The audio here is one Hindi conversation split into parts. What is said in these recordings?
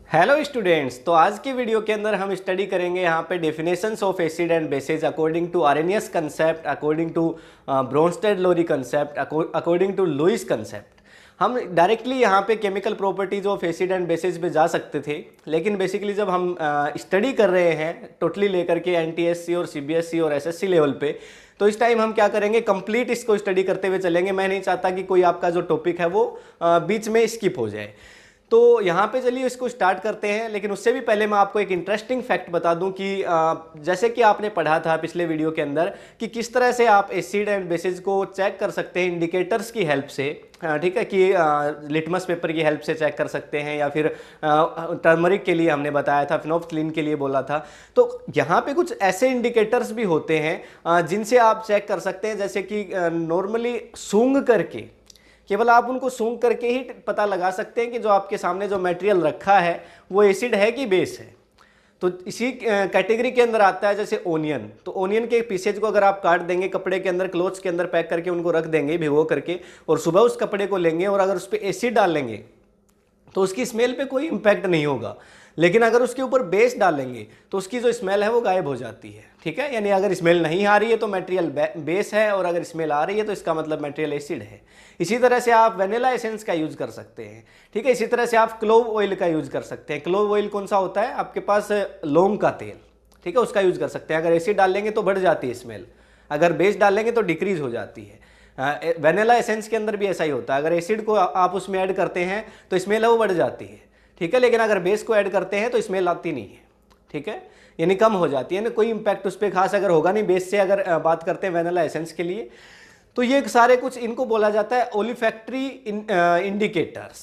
हेलो स्टूडेंट्स, तो आज की वीडियो के अंदर हम स्टडी करेंगे यहाँ पे definitions of acid and bases according to Arrhenius concept, according to Bronsted Lowry concept, according to Lewis concept. हम डायरेक्टली यहाँ पे chemical properties of acid and bases पे जा सकते थे, लेकिन बेसिकली जब हम स्टडी कर रहे हैं टोटली लेकर के एनटीएससी और सीबीएसई और एसएससी लेवल पे, तो इस टाइम हम क्या करेंगे, कंप्लीट इसको स्टडी करते हुए चलेंगे। मैं नहीं चाहता कि कोई आपका जो टॉपिक है वो बीच में स्किप हो जाए। तो यहाँ पे चलिए इसको स्टार्ट करते हैं, लेकिन उससे भी पहले मैं आपको एक इंटरेस्टिंग फैक्ट बता दूं कि जैसे कि आपने पढ़ा था पिछले वीडियो के अंदर कि किस तरह से आप एसिड एंड बेसिस को चेक कर सकते हैं इंडिकेटर्स की हेल्प से। ठीक है कि लिटमस पेपर की हेल्प से चेक कर सकते हैं, या फिर टर्मरिक के लिए हमने बताया था, फिनोल्फ्थालीन के लिए बोला था। तो यहाँ पे कुछ ऐसे इंडिकेटर्स भी होते हैं जिनसे आप चेक कर सकते हैं, जैसे कि नॉर्मली सूंघ करके, केवल आप उनको सूंघ करके ही पता लगा सकते हैं कि जो आपके सामने जो मटेरियल रखा है वो एसिड है कि बेस है। तो इसी कैटेगरी के अंदर आता है जैसे ओनियन। तो ओनियन के पीसेज को अगर आप काट देंगे, कपड़े के अंदर, क्लोथ्स के अंदर पैक करके उनको रख देंगे भिगो करके, और सुबह उस कपड़े को लेंगे और अगर उस पर एसिड डाल लेंगे तो उसकी स्मेल पे कोई इम्पैक्ट नहीं होगा। लेकिन अगर उसके ऊपर बेस डालेंगे तो उसकी जो स्मेल है वो गायब हो जाती है। ठीक है, यानी अगर स्मेल नहीं आ रही है तो मटेरियल बेस है, और अगर स्मेल आ रही है तो इसका मतलब मटेरियल एसिड है। इसी तरह से आप वेनिला एसेंस का यूज कर सकते हैं। ठीक है, इसी तरह से आप क्लोव ऑयल का यूज कर सकते हैं। क्लोव ऑयल कौन सा होता है, आपके पास लौंग का तेल, ठीक है, उसका यूज कर सकते हैं। अगर एसिड डालेंगे तो बढ़ जाती है स्मेल, अगर बेस डालेंगे तो डिक्रीज हो जाती है। वेनिला एसेंस के अंदर भी ऐसा ही होता है, अगर एसिड को आप उसमें ऐड करते हैं तो स्मेल है वो बढ़ जाती है। ठीक है, लेकिन अगर बेस को ऐड करते हैं तो स्मेल आती नहीं है। ठीक है, यानी कम हो जाती है ना, कोई इंपैक्ट उस पर खास अगर होगा नहीं बेस से, अगर बात करते हैं वेनिला एसेंस के लिए। तो ये सारे कुछ इनको बोला जाता है ओलिफैक्टरी इंडिकेटर्स।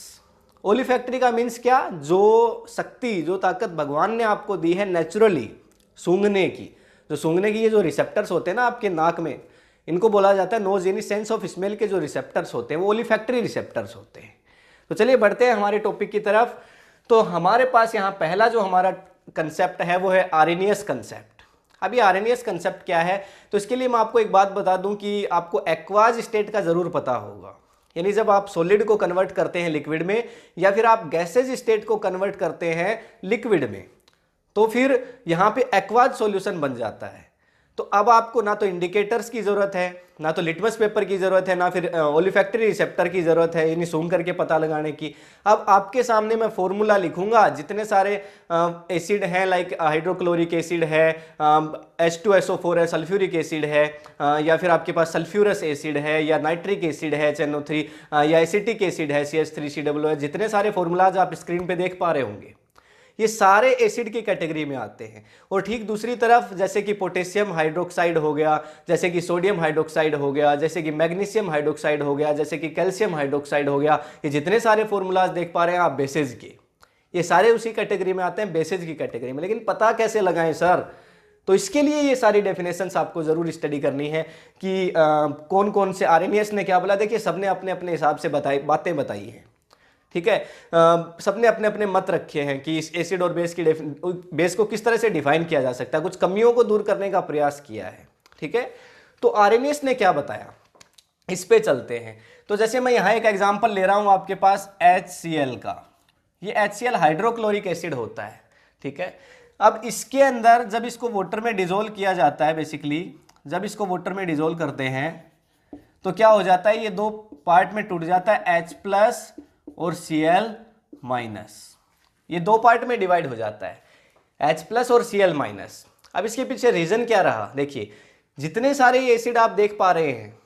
ओलिफैक्टरी का मीन्स क्या, जो शक्ति, जो ताकत भगवान ने आपको दी है नेचुरली सूंघने की, जो सूंघने की ये जो रिसेप्टर्स होते हैं ना आपके नाक में, इनको बोला जाता है नोज, यानी सेंस ऑफ स्मेल के जो रिसेप्टर्स होते हैं वो ओलिफैक्टरी रिसेप्टर्स होते हैं। तो चलिए बढ़ते हैं हमारे टॉपिक की तरफ। तो हमारे पास यहाँ पहला जो हमारा कंसेप्ट है वो है आरेनियस कंसेप्ट। अभी आरेनियस कंसेप्ट क्या है, तो इसके लिए मैं आपको एक बात बता दूं कि आपको एक्वाज स्टेट का जरूर पता होगा, यानी जब आप सॉलिड को कन्वर्ट करते हैं लिक्विड में, या फिर आप गैसेज स्टेट को कन्वर्ट करते हैं लिक्विड में, तो फिर यहाँ पे एक्वाज सॉल्यूशन बन जाता है। तो अब आपको ना तो इंडिकेटर्स की जरूरत है, ना तो लिटमस पेपर की जरूरत है, ना फिर ओलिफैक्टरी रिसेप्टर की जरूरत है, यानी सूंघ करके पता लगाने की। अब आपके सामने मैं फॉर्मूला लिखूंगा, जितने सारे एसिड हैं, लाइक हाइड्रोक्लोरिक एसिड है, H2SO4 है, सल्फ्यूरिक एसिड है, या फिर आपके पास सल्फ्यूरस एसिड है, या नाइट्रिक एसिड है HNO3, या एसिटिक एसिड है CH3COO है, जितने सारे फॉर्मूलाज आप स्क्रीन पे देख पा रहे होंगे, ये सारे एसिड की कैटेगरी में आते हैं। और ठीक दूसरी तरफ जैसे कि पोटेशियम हाइड्रोक्साइड हो गया, जैसे कि सोडियम हाइड्रोक्साइड हो गया, जैसे कि मैग्नीशियम हाइड्रोक्साइड हो गया, जैसे कि कैल्शियम हाइड्रोक्साइड हो गया, ये जितने सारे फॉर्मूलाज देख पा रहे हैं आप बेसिस के, ये सारे उसी कैटेगरी में आते हैं, बेसिस की कैटेगरी में। लेकिन पता कैसे लगाएं सर, तो इसके लिए ये सारी डेफिनेशंस आपको जरूर स्टडी करनी है कि कौन कौन से, आरेनियस ने क्या बोला, देखिए सबने अपने अपने हिसाब से बातें बताई हैं। ठीक है, सबने अपने अपने मत रखे हैं कि इस एसिड और बेस को किस तरह से डिफाइन किया जा सकता है, कुछ कमियों को दूर करने का प्रयास किया है। ठीक है, तो आरेनियस ने क्या बताया, इस पे चलते हैं। तो जैसे मैं यहाँ एक एग्जांपल ले रहा हूँ आपके पास HCl का, ये HCl हाइड्रोक्लोरिक एसिड होता है। ठीक है, अब इसके अंदर जब इसको वाटर में डिजोल्व किया जाता है, बेसिकली जब इसको वाटर में डिजोल्व करते हैं तो क्या हो जाता है, ये दो पार्ट में टूट जाता है, H+ और Cl-, ये दो पार्ट में डिवाइड हो जाता है, H+ और Cl-। अब इसके पीछे रीजन क्या रहा, देखिए जितने सारे एसिड आप देख पा रहे हैं,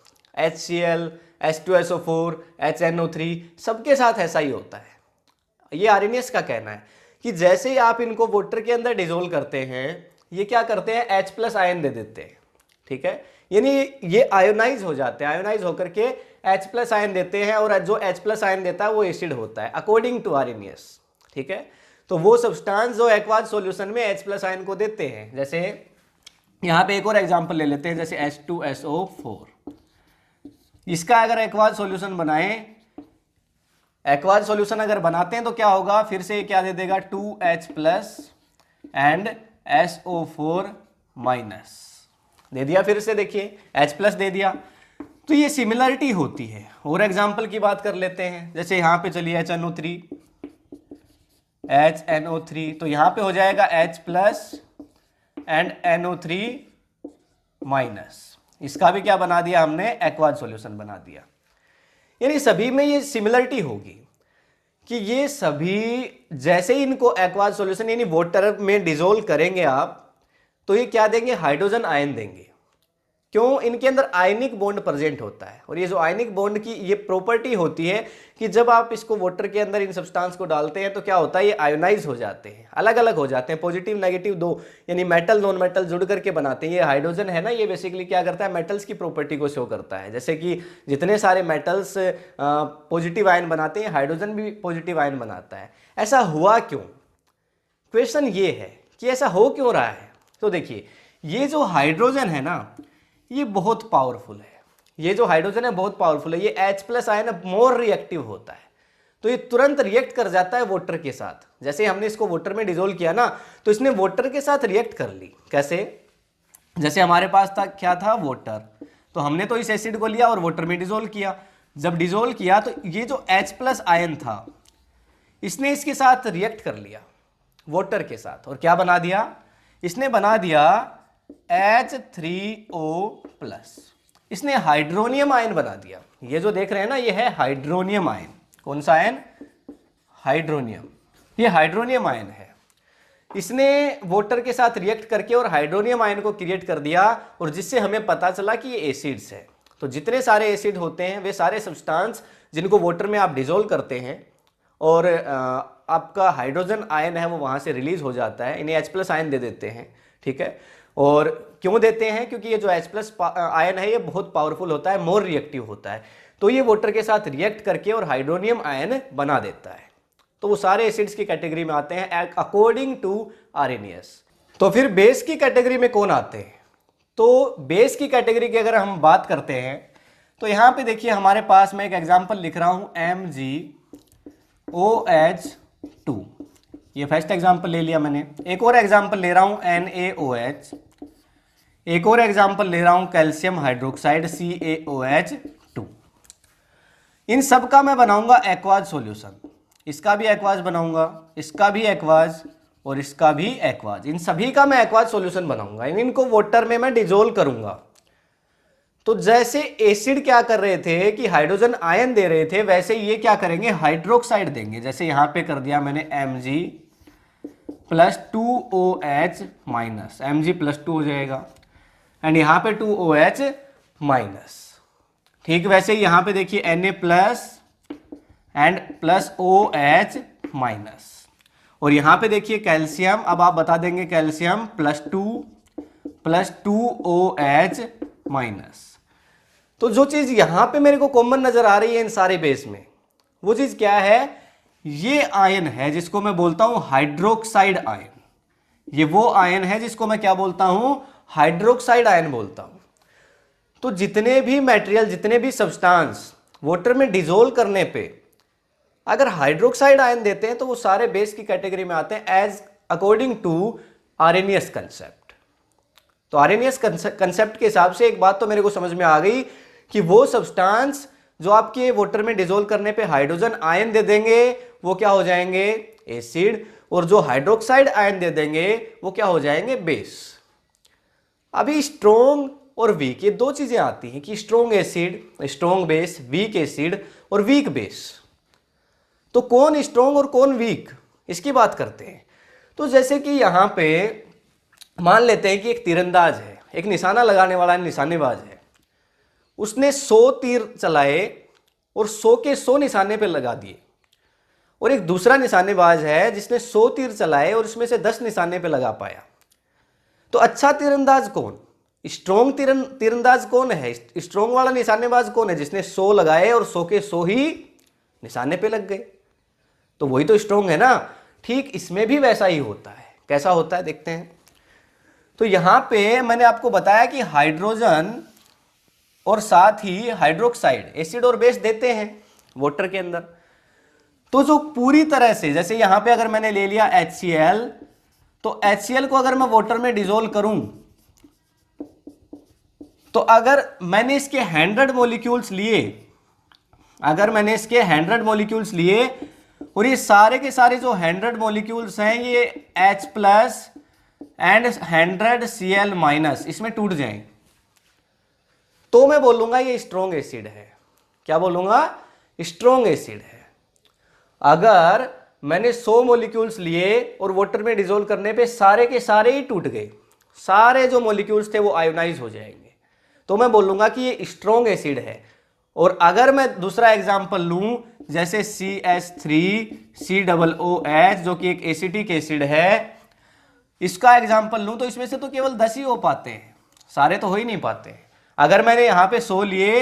HCl, H2SO4, HNO3, सबके साथ ऐसा ही होता है। ये आरेनियस का कहना है कि जैसे ही आप इनको वाटर के अंदर डिजोल्व करते हैं, ये क्या करते हैं, H+ आयन दे देते हैं। ठीक है, यानी ये आयोनाइज हो जाते हैं, आयोनाइज होकर के H+ आयन देते हैं, और जो H+ आयन देता है वो एसिड होता है अकॉर्डिंग टू आरेनियस। ठीक है, तो वो सब्सटेंस जो एक्वाज सॉल्यूशन में H+ आयन को देते हैं, जैसे यहाँ पे एक और एग्जांपल ले लेते हैं, जैसे H2SO4, इसका अगर एक्वाज सॉल्यूशन बनाएं, एक्वाज सॉल्यूशन अगर बनाते हैं तो क्या होगा, फिर से क्या दे देगा, 2H+ एंड SO4- दे दिया, फिर से देखिए H+ दे दिया। तो ये सिमिलरिटी होती है। और एग्जाम्पल की बात कर लेते हैं, जैसे यहाँ पे चलिए HNO3, HNO3, तो यहाँ पे हो जाएगा H plus and NO3 minus. इसका भी क्या बना दिया हमने, एक्वाज सॉल्यूशन बना दिया। यानी सभी में ये सिमिलरिटी होगी कि ये सभी जैसे ही इनको एक्वाज सॉल्यूशन यानी वाटर में डिसोल्व करेंगे आप, तो ये क्या देंगे, हाइड्रोजन आयन देंगे। क्यों, इनके अंदर आयनिक बॉन्ड प्रेजेंट होता है, और ये जो आयनिक बॉन्ड की ये प्रॉपर्टी होती है कि जब आप इसको वाटर के अंदर इन सब्सटेंस को डालते हैं तो क्या होता है, ये आयोनाइज हो जाते हैं, अलग अलग हो जाते हैं, पॉजिटिव नेगेटिव दो, यानी मेटल नॉन मेटल जुड़ करके बनाते हैं। ये हाइड्रोजन है ना, ये बेसिकली क्या करता है, मेटल्स की प्रॉपर्टी को शो करता है। जैसे कि जितने सारे मेटल्स पॉजिटिव आयन बनाते हैं, हाइड्रोजन भी पॉजिटिव आयन बनाता है। ऐसा हुआ क्यों, क्वेश्चन ये है कि ऐसा हो क्यों रहा है। तो देखिए, ये जो हाइड्रोजन है ना, ये बहुत पावरफुल है, ये जो हाइड्रोजन है बहुत पावरफुल है। ये H plus ion more reactive होता है, तो ये तुरंत रिएक्ट कर जाता है वाटर के साथ। जैसे हमने इसको वाटर में डिसोल्व किया ना, तो इसने वाटर के साथ रिएक्ट कर ली। कैसे, जैसे हमारे पास था क्या था, वाटर, तो हमने तो इस एसिड को लिया और वाटर में डिसोल्व किया। जब डिसोल्व किया तो ये जो H प्लस आयन था, इसने इसके साथ रिएक्ट कर लिया वाटर के साथ, और क्या बना दिया, इसने बना दिया H3O प्लस, इसने हाइड्रोनियम आयन बना दिया। ये जो देख रहे हैं ना, ये है हाइड्रोनियम आयन। कौन सा आयन, हाइड्रोनियम, ये हाइड्रोनियम आयन है। इसने वाटर के साथ रिएक्ट करके और हाइड्रोनियम आयन को क्रिएट कर दिया, और जिससे हमें पता चला कि ये एसिड्स है। तो जितने सारे एसिड होते हैं वे सारे सब्सटेंस जिनको वाटर में आप डिसोल्व करते हैं और आपका हाइड्रोजन आयन है वो वहां से रिलीज हो जाता है, इन्हें H प्लस आयन दे देते हैं। ठीक है, और क्यों देते हैं, क्योंकि ये जो H प्लस आयन है ये बहुत पावरफुल होता है, मोर रिएक्टिव होता है, तो ये वाटर के साथ रिएक्ट करके और हाइड्रोनियम आयन बना देता है। तो वो सारे एसिड्स की कैटेगरी में आते हैं अकॉर्डिंग टू आर्हेनियस। तो फिर बेस की कैटेगरी में कौन आते हैं, तो बेस की कैटेगरी की अगर हम बात करते हैं तो यहाँ पे देखिए हमारे पास मैं एक एग्जाम्पल लिख रहा हूँ MgOH2, ये फर्स्ट एग्जाम्पल ले लिया मैंने। एक और एग्जाम्पल ले रहा हूँ NaOH, एक और एग्जाम्पल ले रहा हूँ कैल्शियम हाइड्रोक्साइड CaOH2। इन सब का मैं बनाऊंगा एक्वाज सॉल्यूशन, इसका भी एक्वाज बनाऊंगा, इसका भी एक्वाज और इसका भी एक्वाज, इन सभी का मैं एक्वाज सॉल्यूशन बनाऊंगा। इनको वाटर में मैं डिसोल्व करूंगा। तो जैसे एसिड क्या कर रहे थे कि हाइड्रोजन आयन दे रहे थे, वैसे ये क्या करेंगे, हाइड्रोक्साइड देंगे। जैसे यहां पे कर दिया मैंने Mg plus 2OH minus, Mg plus 2 हो जाएगा, एंड यहां पे 2OH माइनस। ठीक, वैसे यहां पे देखिए Na plus and plus OH minus, और यहां पे देखिए कैल्शियम, अब आप बता देंगे कैल्शियम प्लस 2OH माइनस। तो जो चीज यहां पे मेरे को कॉमन नजर आ रही है इन सारे बेस में, वो चीज क्या है, ये आयन है जिसको मैं बोलता हूं हाइड्रोक्साइड आयन। ये वो आयन है जिसको मैं क्या बोलता हूं, हाइड्रोक्साइड आयन बोलता हूं। तो जितने भी मटेरियल, जितने भी सब्सटेंस वाटर में डिसोल्व करने पे अगर हाइड्रोक्साइड आयन देते हैं तो वो सारे बेस की कैटेगरी में आते हैं as according to Arrhenius concept. तो आर्हेनियस कंसेप्ट के हिसाब से एक बात तो मेरे को समझ में आ गई कि वो सब्सटेंस जो आपके वाटर में डिसोल्व करने पे हाइड्रोजन आयन दे देंगे वो क्या हो जाएंगे, एसिड, और जो हाइड्रोक्साइड आयन दे देंगे वो क्या हो जाएंगे, बेस। अभी स्ट्रोंग और वीक, ये दो चीजें आती हैं कि strong acid, strong base, weak acid और वीक बेस। तो कौन स्ट्रोंग और कौन वीक, इसकी बात करते हैं। तो जैसे कि यहां पे मान लेते हैं कि एक तीरंदाज है, एक निशाना लगाने वाला निशानेबाज है, उसने 100 तीर चलाए और 100 के 100 निशाने पे लगा दिए, और एक दूसरा निशानेबाज है जिसने 100 तीर चलाए और उसमें से 10 निशाने पे लगा पाया। तो अच्छा तीरंदाज कौन, स्ट्रोंग तीरंदाज कौन है, स्ट्रोंग वाला निशानेबाज कौन है, जिसने 100 लगाए और 100 के 100 ही निशाने पे लग गए, तो वही तो स्ट्रोंग है ना। ठीक इसमें भी वैसा ही होता है। कैसा होता है देखते हैं। तो यहां पे मैंने आपको बताया कि हाइड्रोजन और साथ ही हाइड्रोक्साइड एसिड और बेस देते हैं वाटर के अंदर। तो जो पूरी तरह से, जैसे यहां पे अगर मैंने ले लिया HCl, तो HCl को अगर मैं वाटर में डिसोल्व करूं तो अगर मैंने इसके 100 मॉलिक्यूल्स लिए, अगर मैंने इसके 100 मॉलिक्यूल्स लिए और ये सारे के सारे जो 100 मॉलिक्यूल्स हैं ये H plus and 100 Cl minus इसमें टूट जाएंगे, तो मैं बोलूंगा ये स्ट्रॉन्ग एसिड है। क्या बोलूंगा? स्ट्रॉन्ग एसिड है। अगर मैंने 100 मॉलिक्यूल्स लिए और वाटर में डिसॉल्व करने पे सारे के सारे ही टूट गए, सारे जो मॉलिक्यूल्स थे वो आयोनाइज हो जाएंगे, तो मैं बोलूंगा कि ये स्ट्रॉन्ग एसिड है। और अगर मैं दूसरा एग्जांपल लूं जैसे CH3COOH जो कि एक एसिटिक एसिड है, इसका एग्जांपल लूं तो इसमें से तो केवल 10 ही हो पाते हैं, सारे तो हो ही नहीं पाते हैं। अगर मैंने यहाँ पे 100 लिए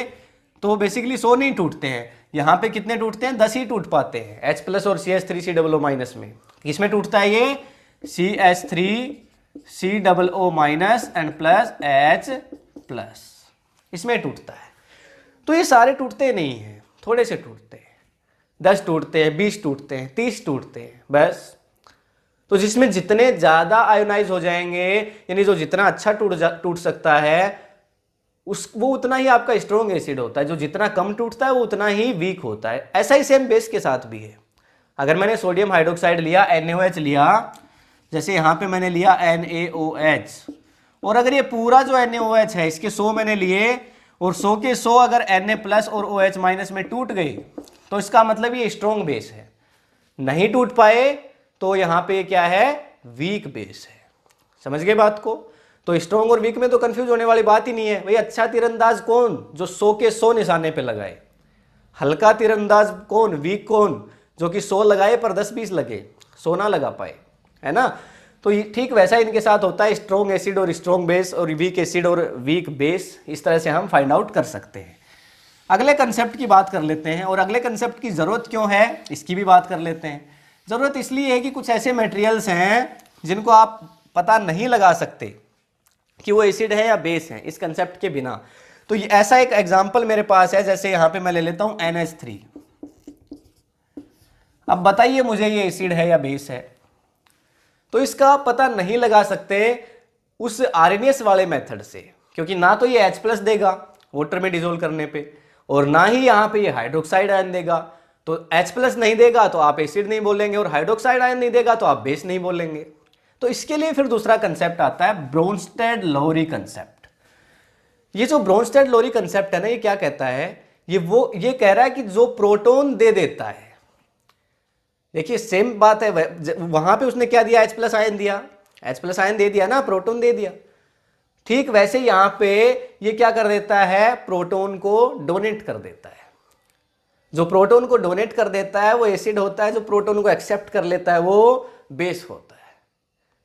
तो बेसिकली 100 नहीं टूटते हैं, यहाँ पे कितने टूटते हैं? 10 ही टूट पाते हैं H प्लस और CH3COO माइनस में। किसमें टूटता है ये? CH3COO minus and plus H plus, इसमें टूटता है। तो ये सारे टूटते नहीं हैं, थोड़े से टूटते हैं, 10 टूटते हैं, 20 टूटते हैं, 30 टूटते हैं बस। तो जिसमें जितने ज्यादा आयोनाइज हो जाएंगे, यानी जो जितना अच्छा टूट सकता है वो उतना ही आपका स्ट्रॉन्ग एसिड होता है। जो जितना कम टूटता है वो उतना ही वीक होता है। ऐसा ही सेम बेस के साथ भी है। अगर मैंने सोडियम हाइड्रोक्साइड लिया, NaOH लिया, जैसे यहाँ पे मैंने लिया NaOH, और अगर ये पूरा जो NaOH है इसके 100 मैंने लिए और 100 के 100 अगर Na प्लस और OH माइनस में टूट गई तो इसका मतलब ये स्ट्रॉन्ग बेस है। नहीं टूट पाए तो यहाँ पे क्या है? वीक बेस है। समझ गए बात को? तो स्ट्रॉन्ग और वीक में तो कंफ्यूज होने वाली बात ही नहीं है भाई। अच्छा तीरंदाज कौन? जो 100 के 100 निशाने पे लगाए। हल्का तीरंदाज कौन? वीक कौन? जो कि 100 लगाए पर 10-20 लगे, 100 ना लगा पाए, है ना? तो ठीक वैसा इनके साथ होता है। स्ट्रॉन्ग एसिड और स्ट्रॉन्ग बेस और वीक एसिड और वीक बेस, इस तरह से हम फाइंड आउट कर सकते हैं। अगले कंसेप्ट की बात कर लेते हैं, और अगले कंसेप्ट की जरूरत क्यों है इसकी भी बात कर लेते हैं। जरूरत इसलिए है कि कुछ ऐसे मटेरियल्स हैं जिनको आप पता नहीं लगा सकते कि वो एसिड है या बेस है इस कंसेप्ट के बिना। तो ऐसा एक एग्जांपल मेरे पास है, जैसे यहां पे मैं ले लेता हूं NH3। अब बताइए मुझे ये एसिड है या बेस है? तो इसका पता नहीं लगा सकते उस आरएनएस वाले मेथड से, क्योंकि ना तो ये H प्लस देगा वाटर में डिसॉल्व करने पे, और ना ही यहाँ पे ये हाइड्रोक्साइड आयन देगा। तो H प्लस नहीं देगा तो आप एसिड नहीं बोलेंगे, और हाइड्रोक्साइड आयन नहीं देगा तो आप बेस नहीं बोलेंगे। तो इसके लिए फिर दूसरा कंसेप्ट आता है ब्रोंस्टेड-लोरी कंसेप्ट। ये जो ब्रोंस्टेड-लोरी कंसेप्ट है ना, ये क्या कहता है? ये कह रहा है कि जो प्रोटॉन दे देता है, देखिए सेम बात है, वहां पे उसने क्या दिया? H प्लस आयन दिया, H प्लस आयन दे दिया ना, प्रोटॉन दे दिया। ठीक वैसे यहां पे ये क्या कर देता है? प्रोटॉन को डोनेट कर देता है। जो प्रोटॉन को डोनेट कर देता है वो एसिड होता है, जो प्रोटॉन को एक्सेप्ट कर लेता है वो बेस होता है।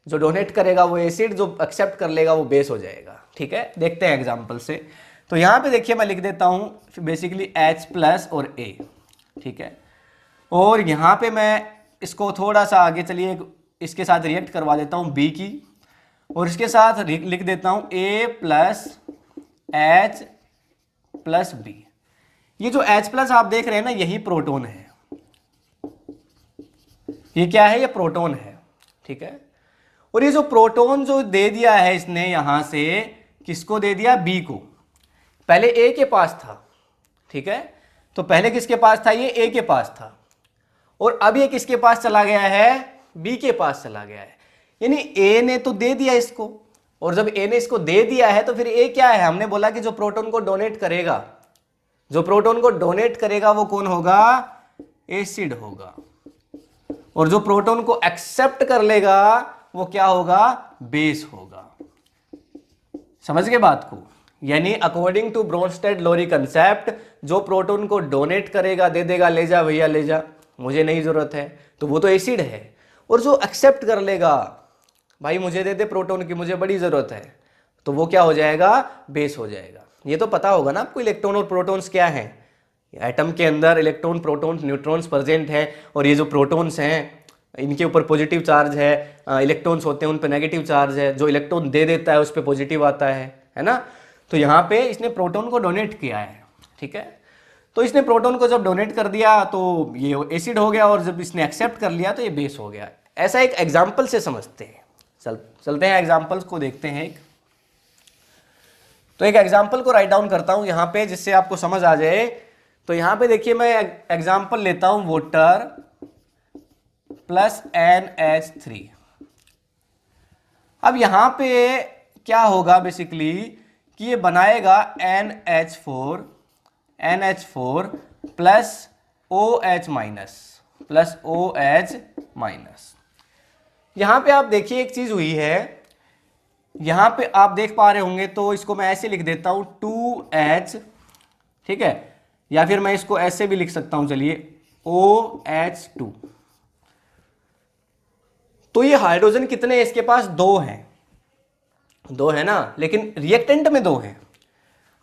जो डोनेट करेगा वो एसिड, जो एक्सेप्ट कर लेगा वो बेस हो जाएगा। ठीक है, देखते हैं एग्जांपल से। तो यहां पे देखिए मैं लिख देता हूं बेसिकली H प्लस और A, ठीक है, और यहां पे मैं इसको थोड़ा सा आगे चलिए इसके साथ रिएक्ट करवा देता हूं B की, और इसके साथ लिख देता हूं A plus H plus B। ये जो H प्लस आप देख रहे हैं ना, यही प्रोटॉन है। ये क्या है? ये प्रोटॉन है, ठीक है। और ये जो प्रोटॉन जो दे दिया है इसने यहां से, किसको दे दिया? B को। पहले A के पास था, ठीक है, तो पहले किसके पास था? ये A के पास था, और अब ये किसके पास चला गया है? B के पास चला गया है। यानी A ने तो दे दिया इसको, और जब A ने इसको दे दिया है तो फिर A क्या है? हमने बोला कि जो प्रोटॉन को डोनेट करेगा, जो प्रोटॉन को डोनेट करेगा वो कौन होगा? एसिड होगा, और जो प्रोटॉन को एक्सेप्ट कर लेगा वो क्या होगा? बेस होगा। समझ गए बात को? यानी अकॉर्डिंग टू ब्रोंस्टेड-लोरी कंसेप्ट, जो प्रोटॉन को डोनेट करेगा, दे देगा, ले जा भैया ले जा, मुझे नहीं जरूरत है, तो वो तो एसिड है। और जो एक्सेप्ट कर लेगा, भाई मुझे दे दे प्रोटॉन की, मुझे बड़ी जरूरत है, तो वो क्या हो जाएगा? बेस हो जाएगा। ये तो पता होगा ना आपको इलेक्ट्रॉन और प्रोटॉन्स क्या है। एटम के अंदर इलेक्ट्रॉन, प्रोटॉन, न्यूट्रॉन्स प्रेजेंट है, और ये जो प्रोटॉन्स हैं इनके ऊपर पॉजिटिव चार्ज है, इलेक्ट्रॉन्स होते हैं उन पर नेगेटिव चार्ज है, जो इलेक्ट्रॉन दे देता है उस पर पॉजिटिव आता है ना। तो यहाँ पे इसने प्रोटॉन को डोनेट किया है, ठीक है। तो इसने प्रोटॉन को जब डोनेट कर दिया तो ये एसिड हो गया, और जब इसने एक्सेप्ट कर लिया तो ये बेस हो गया। ऐसा एक एग्जाम्पल से समझते हैं। चलते हैं एग्जाम्पल्स को देखते हैं। तो एक एग्जाम्पल को राइट डाउन करता हूं यहाँ पे, जिससे आपको समझ आ जाए। तो यहाँ पे देखिए मैं एग्जाम्पल लेता हूं वाटर प्लस NH3। अब यहां पे क्या होगा बेसिकली कि ये बनाएगा NH4 प्लस OH माइनस। यहां पे आप देखिए एक चीज हुई है, यहां पे आप देख पा रहे होंगे, तो इसको मैं ऐसे लिख देता हूं 2H, ठीक है, या फिर मैं इसको ऐसे भी लिख सकता हूं, चलिए OH2। तो ये हाइड्रोजन कितने हैं इसके पास? 2 हैं, 2 है ना, लेकिन रिएक्टेंट में 2 हैं।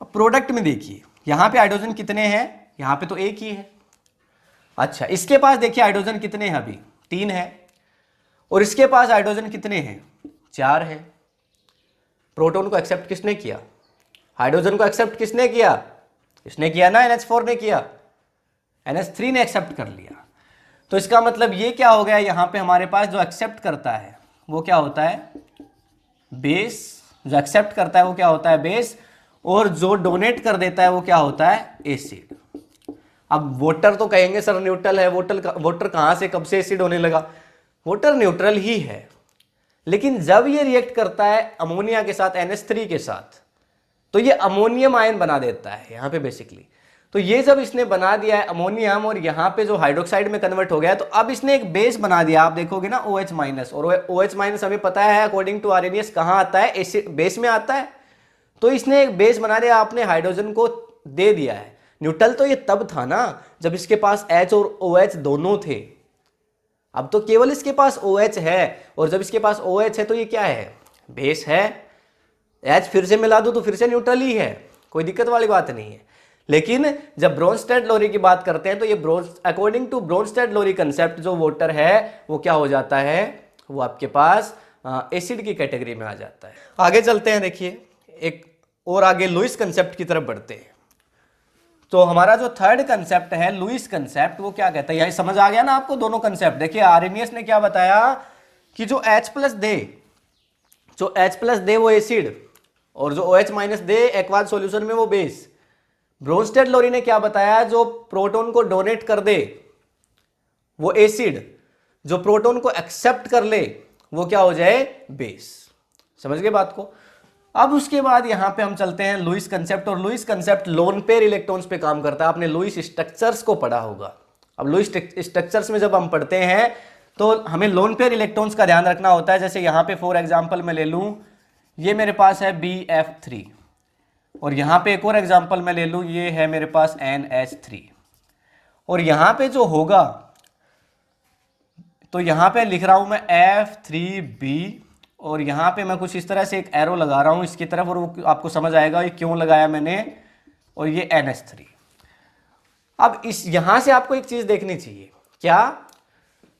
अब प्रोडक्ट में देखिए यहां पे हाइड्रोजन कितने हैं, यहां पे तो एक ही है। अच्छा, इसके पास देखिए हाइड्रोजन कितने हैं, अभी 3 है, और इसके पास हाइड्रोजन कितने हैं? 4 है। प्रोटॉन को एक्सेप्ट किसने किया? हाइड्रोजन को एक्सेप्ट किसने किया? इसने किया ना, NH4 ने किया, NH3 ने एक्सेप्ट कर लिया। तो इसका मतलब ये क्या हो गया, यहां पे हमारे पास जो एक्सेप्ट करता है वो क्या होता है? बेस। जो एक्सेप्ट करता है वो क्या होता है? बेस। और जो डोनेट कर देता है वो क्या होता है? एसिड। अब वाटर तो कहेंगे सर न्यूट्रल है, वाटर कहां से कब से एसिड होने लगा? वाटर न्यूट्रल ही है, लेकिन जब ये रिएक्ट करता है अमोनिया के साथ, NH3 के साथ, तो ये अमोनियम आयन बना देता है यहां पे बेसिकली। तो ये जब इसने बना दिया है अमोनियम, और यहां पे जो हाइड्रोक्साइड में कन्वर्ट हो गया है, तो अब इसने एक बेस बना दिया। आप देखोगे ना OH माइनस, और OH माइनस हमें पता है अकॉर्डिंग टू आरएनएस कहां आता है? एसिड बेस में आता है। तो इसने एक बेस बना दिया, आपने हाइड्रोजन को दे दिया है। न्यूट्रल तो ये तब था ना जब इसके पास H और OH दोनों थे, अब तो केवल इसके पास OH है, और जब इसके पास OH है तो ये क्या है? बेस है। H फिर से मिला दो तो फिर से न्यूट्रल ही है, कोई दिक्कत वाली बात नहीं है। लेकिन जब ब्रोंस्टेड-लोरी की बात करते हैं तो ये अकॉर्डिंग टू ब्रोंस्टेड-लोरी कंसेप्ट जो वाटर है वो क्या हो जाता है? वो आपके पास एसिड की कैटेगरी में आ जाता है। आगे चलते हैं, देखिए एक और आगे लुईस कंसेप्ट की तरफ बढ़ते हैं। तो हमारा जो थर्ड कंसेप्ट है लुईस कंसेप्ट, वो क्या कहता है? यही समझ आ गया ना आपको दोनों कंसेप्ट। देखिए आर्हेनियस ने क्या बताया कि जो H प्लस दे वो एसिड, और जो OH माइनस दे एक्वास सॉल्यूशन में वो बेस। ब्रोंस्टेड-लोरी ने क्या बताया? जो प्रोटॉन को डोनेट कर दे वो एसिड, जो प्रोटॉन को एक्सेप्ट कर ले वो क्या हो जाए? बेस। समझ गए बात को? अब उसके बाद यहां पे हम चलते हैं लुईस कंसेप्ट, और Lewis concept lone pair electrons पे काम करता है। आपने लुईस स्ट्रक्चर्स को पढ़ा होगा। अब लुईस स्ट्रक्चर्स में जब हम पढ़ते हैं तो हमें लोन पेयर इलेक्ट्रॉन्स का ध्यान रखना होता है। जैसे यहां पे फॉर एग्जांपल मैं ले लूं, ये मेरे पास है BF3, और यहां पे एक और एग्जांपल मैं ले लूं, ये है मेरे पास NH3, और यहां पे जो होगा तो यहां पे लिख रहा हूं मैं F3B, और यहां पे मैं कुछ इस तरह से एक एरो लगा रहा हूं इसकी तरफ, और वो आपको समझ आएगा ये क्यों लगाया मैंने। और ये NH3। अब इस यहां से आपको एक चीज देखनी चाहिए, क्या?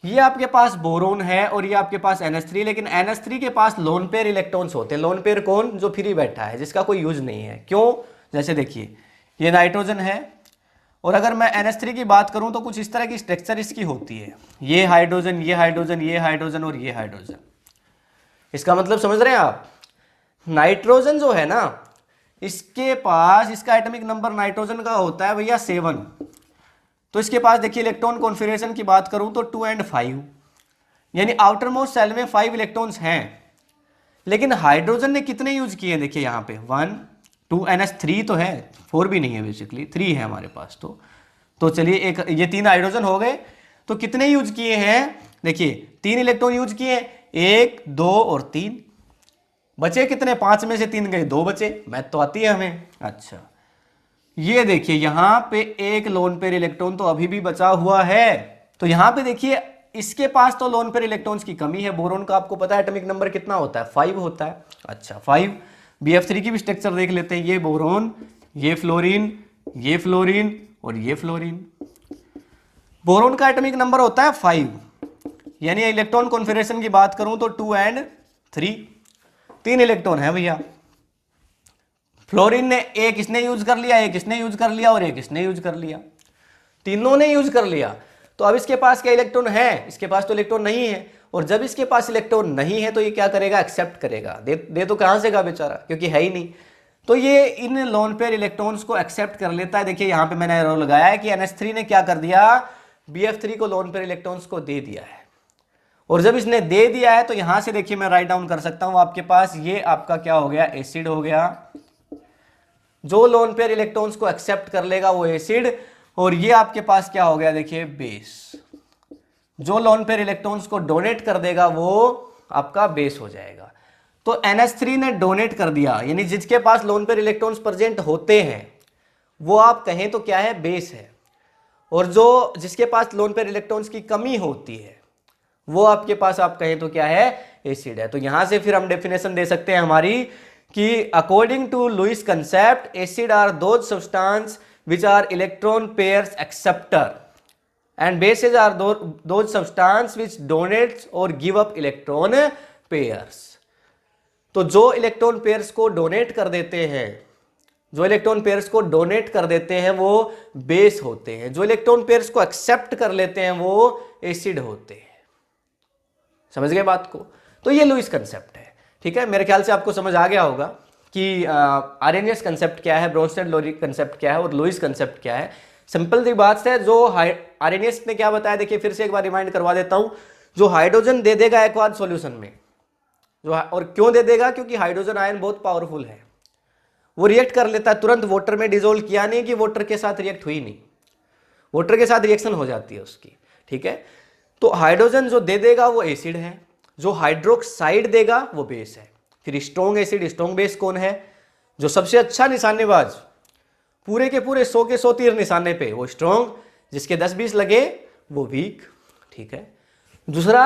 ये आपके पास बोरोन है और ये आपके पास NH3, लेकिन NH3 के पास लोन पेयर इलेक्ट्रॉन्स होते हैं। लोन पेयर कौन? जो फ्री बैठा है, जिसका कोई यूज नहीं है। क्यों? जैसे देखिए ये नाइट्रोजन है, और अगर मैं NH3 की बात करूं तो कुछ इस तरह की स्ट्रक्चर इसकी होती है, ये हाइड्रोजन, ये हाइड्रोजन, ये हाइड्रोजन और ये हाइड्रोजन। इसका मतलब समझ रहे हैं आप? नाइट्रोजन जो है ना, इसके पास इसका एटॉमिक नंबर नाइट्रोजन का होता है भैया 7। तो इसके पास देखिए इलेक्ट्रॉन कॉन्फ़िगरेशन की बात करूं तो 2 and 5, यानी आउटर मोस्ट सेल में 5 इलेक्ट्रॉन्स हैं। लेकिन हाइड्रोजन ने कितने यूज किए हैं? देखिए यहां पे 1 2 NH3 तो है, 4 भी नहीं है बेसिकली, 3 है हमारे पास। तो चलिए एक ये 3 हाइड्रोजन हो गए, तो कितने यूज किए हैं? देखिए 3 इलेक्ट्रॉन यूज किए, 1 2 और 3, बचे कितने? 5 में से 3 गए, 2 बचे। मैथ तो आती है हमें। अच्छा, ये देखिए यहां पे एक लोन पेयर इलेक्ट्रॉन तो अभी भी बचा हुआ है। तो यहां पे देखिए इसके पास तो लोन पेयर इलेक्ट्रॉन्स की कमी है। बोरोन का आपको पता है एटॉमिक नंबर कितना होता है? 5 होता है। अच्छा 5। BF3 की भी स्ट्रक्चर देख लेते हैं। ये बोरोन, ये फ्लोरीन, ये फ्लोरीन और ये फ्लोरीन। बोरोन का एटॉमिक नंबर होता है 5, यानी इलेक्ट्रॉन कॉन्फ़िगरेशन की बात करूं तो 2 and 3, 3 इलेक्ट्रॉन है भैया। फ्लोरीन ने एक इसने यूज कर लिया, एक इसने यूज कर लिया और एक इसने यूज कर लिया, तीनों ने यूज कर लिया। तो अब इसके पास क्या इलेक्ट्रॉन है? इसके पास तो इलेक्ट्रॉन नहीं है, और जब इसके पास इलेक्ट्रॉन नहीं है तो ये क्या करेगा? एक्सेप्ट करेगा। दे तो कहां से का बेचारा, क्योंकि है ही नहीं। तो ये इन लोन पेयर इलेक्ट्रॉन्स को एक्सेप्ट कर लेता है। देखिए यहां पे मैंने एरो लगाया है कि NH3 ने क्या कर दिया? BF3 को लोन पेयर इलेक्ट्रॉन्स को दे दिया है। और जब इसने दे दिया है तो यहां से देखिए मैं राइट डाउन कर सकता हूं आपके पास, ये आपका क्या हो गया, एसिड हो गया। जो लोन पेयर इलेक्ट्रॉन्स को एक्सेप्ट कर लेगा वो एसिड, और ये आपके पास क्या हो गया देखिए, बेस। जो लोन पेयर इलेक्ट्रॉन्स को डोनेट कर देगा वो आपका बेस हो जाएगा। तो NH3 ने डोनेट कर दिया, यानी जिसके पास लोन पेयर इलेक्ट्रॉन्स प्रेजेंट होते हैं वो आप कहें तो क्या है, बेस है। और जो जिसके पास लोन पेयर इलेक्ट्रॉन्स की कमी होती है वो आपके पास आप कहें तो क्या है, एसिड है। तो यहां से फिर हम डेफिनेशन दे सकते हैं हमारी कि according to Lewis concept acid are those substance which are electron pairs acceptor and bases are those substance which donates or give up electron pairs। तो जो इलेक्ट्रॉन पेयर्स को डोनेट कर देते हैं, जो इलेक्ट्रॉन पेयर्स को डोनेट कर देते हैं वो बेस होते हैं, जो इलेक्ट्रॉन पेयर्स को एक्सेप्ट कर लेते हैं वो एसिड होते हैं। समझ गए बात को? तो ये लुईस कंसेप्ट है। ठीक है, मेरे ख्याल से आपको समझ आ गया होगा कि आर्रेनियस कंसेप्ट क्या है, ब्रोंस्टेड-लोरी कंसेप्ट क्या है और लुईस कंसेप्ट क्या है। सिंपल सी बात है, जो आर्रेनियस ने क्या बताया, देखिए फिर से एक बार रिमाइंड करवा देता हूं। जो हाइड्रोजन दे देगा एक्वास सॉल्यूशन में, जो और क्यों दे देगा, क्योंकि हाइड्रोजन आयन बहुत पावरफुल है, वो रिएक्ट कर लेता है तुरंत। वाटर में डिजोल्व किया नहीं कि वाटर के साथ रिएक्ट हुई नहीं, वाटर के साथ रिएक्शन हो जाती है उसकी। ठीक है, तो हाइड्रोजन जो दे देगा वो एसिड है, जो हाइड्रोक्साइड देगा वो बेस है। फिर स्ट्रॉन्ग एसिड स्ट्रॉन्ग बेस कौन है, जो सबसे अच्छा निशानेबाज, पूरे के पूरे 100 के 100 तीर निशाने पे, वो स्ट्रॉन्ग, जिसके 10-20 लगे वो वीक। ठीक है, दूसरा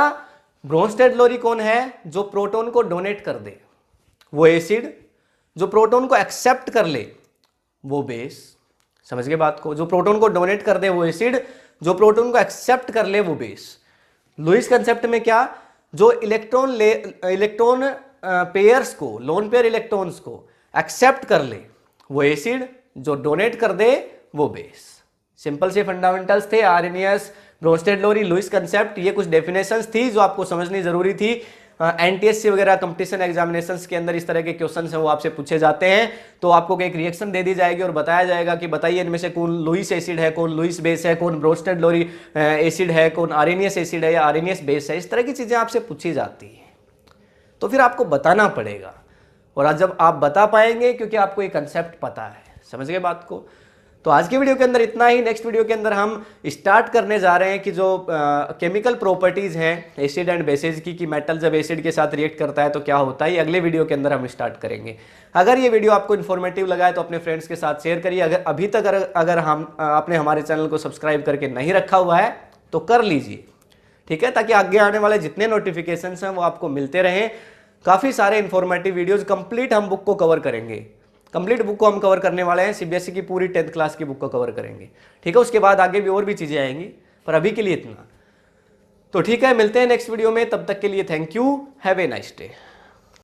ब्रोंस्टेड-लोरी कौन है, जो प्रोटॉन को डोनेट कर दे वो एसिड, जो प्रोटॉन को एक्सेप्ट कर ले वो बेस। समझ गए बात को? जो प्रोटॉन को डोनेट कर दे वो एसिड, जो प्रोटॉन को एक्सेप्ट कर ले वो बेस। लुईस कंसेप्ट में क्या, जो इलेक्ट्रॉन पेयर्स को, लोन पेयर इलेक्ट्रॉन्स को एक्सेप्ट कर ले वो एसिड, जो डोनेट कर दे वो बेस। सिंपल से फंडामेंटल्स थे आर्रेनियस, ब्रोंस्टेड-लोरी, लुईस कंसेप्ट। ये कुछ डेफिनेशंस थी जो आपको समझनी जरूरी थी। NTSC वगैरह कंपटीशन एग्जामिनेशंस के अंदर इस तरह के क्वेश्चंस हैं वो आपसे पूछे जाते हैं, तो आपको एक रिएक्शन दे दी जाएगी और बताया जाएगा कि बताइए इनमें से कौन लुईस एसिड है, कौन लुईस बेस है, कौन ब्रोंस्टेड-लोरी एसिड है, कौन आर्रेनियस एसिड है या आर्रेनियस बेस है। इस तरह की चीजें आपसे पूछी जाती है, तो फिर आपको बताना पड़ेगा। और आज जब आप बता पाएंगे क्योंकि आपको ये कंसेप्ट पता है। समझ गए बात को? तो आज की वीडियो के अंदर इतना ही। नेक्स्ट वीडियो के अंदर हम स्टार्ट करने जा रहे हैं कि जो केमिकल प्रॉपर्टीज हैं एसिड एंड बेसेज की, मेटल जब एसिड के साथ रिएक्ट करता है तो क्या होता है, ये अगले वीडियो के अंदर हम स्टार्ट करेंगे। अगर ये वीडियो आपको इन्फॉर्मेटिव लगा है तो अपने फ्रेंड्स के साथ शेयर करिए। अगर अभी तक अगर आपने हमारे चैनल को सब्सक्राइब करके नहीं रखा हुआ है तो कर लीजिए। ठीक है, ताकि आगे आने वाले जितने नोटिफिकेशन हैं वो आपको मिलते रहें। काफ़ी सारे इंफॉर्मेटिव वीडियोज़ कंप्लीट हम बुक को कवर करेंगे, कंप्लीट बुक को हम कवर करने वाले हैं। CBSE की पूरी 10th क्लास की बुक को कवर करेंगे। ठीक है, उसके बाद आगे भी और भी चीज़ें आएंगी, पर अभी के लिए इतना। तो ठीक है, मिलते हैं नेक्स्ट वीडियो में, तब तक के लिए thank you, have a nice day.